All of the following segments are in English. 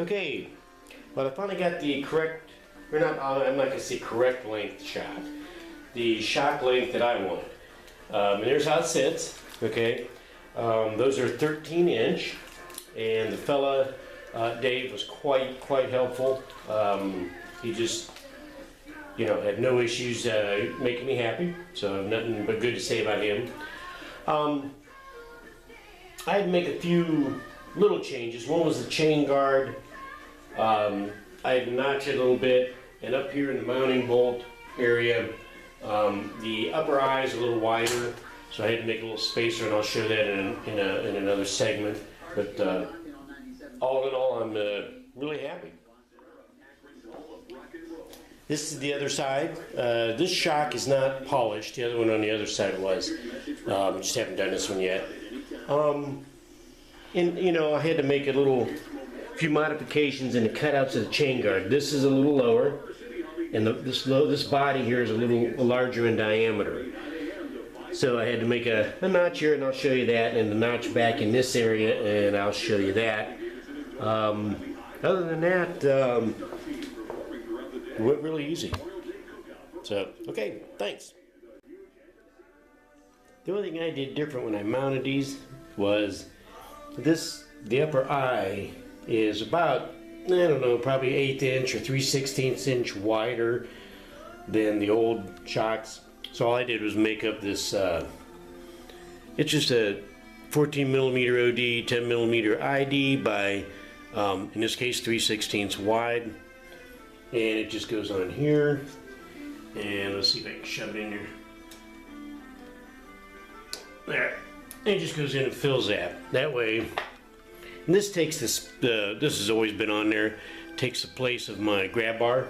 Okay, well I finally got the correct, or not, I'm not going to say correct length shock. The shock length that I wanted. And there's how it sits, okay. Those are 13-inch, and the fella, Dave, was quite helpful. He just, had no issues making me happy, so nothing but good to say about him. I had to make a few little changes. One was the chain guard. I had to notch it a little bit, and up here in the mounting bolt area, the upper eye is a little wider, so I had to make a little spacer, and I'll show that in another segment. But all in all, I'm really happy. This is the other side. This shock is not polished. The other one on the other side was. Just haven't done this one yet. And I had to make a few modifications in the cutouts of the chain guard. This is a little lower, and this body here is a little larger in diameter. So I had to make a notch here, and I'll show you that, and the notch back in this area, and I'll show you that. Other than that, it went really easy. So, okay, thanks. The only thing I did different when I mounted these was the upper eye is about, probably 1/8 inch or 3/16 inch wider than the old shocks. So all I did was make up this, it's just a 14 millimeter OD, 10 millimeter ID by, in this case, 3/16 wide. And it just goes on here. And let's see if I can shove it in here. There. And it just goes in and fills that. That way, and this takes this has always been on there, takes the place of my grab bar,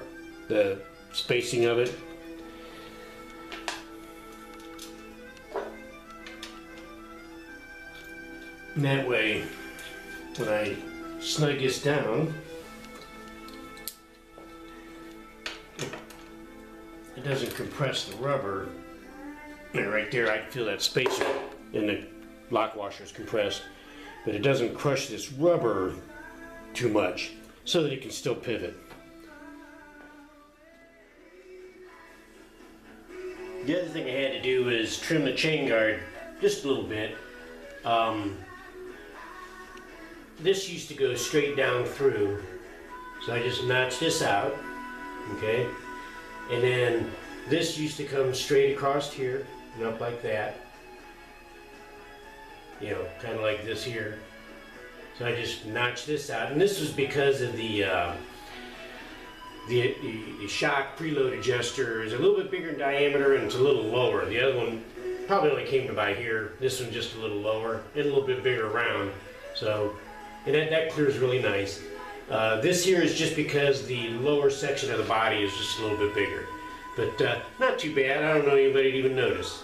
the spacing of it. And that way, when I snug this down, it doesn't compress the rubber. And right there, I can feel that spacer in the lock washer is compressed, but it doesn't crush this rubber too much, so that it can still pivot. The other thing I had to do is trim the chain guard just a little bit. This used to go straight down through, so I just notched this out, okay? And then this used to come straight across here and up like that. Kind of like this here. So I just notched this out, and this was because of the shock preload adjuster is a little bit bigger in diameter and it's a little lower. The other one probably only came to by here. This one just a little lower and a little bit bigger around. So, and that clears really nice. This here is just because the lower section of the body is just a little bit bigger. But not too bad. I don't know anybody would even notice.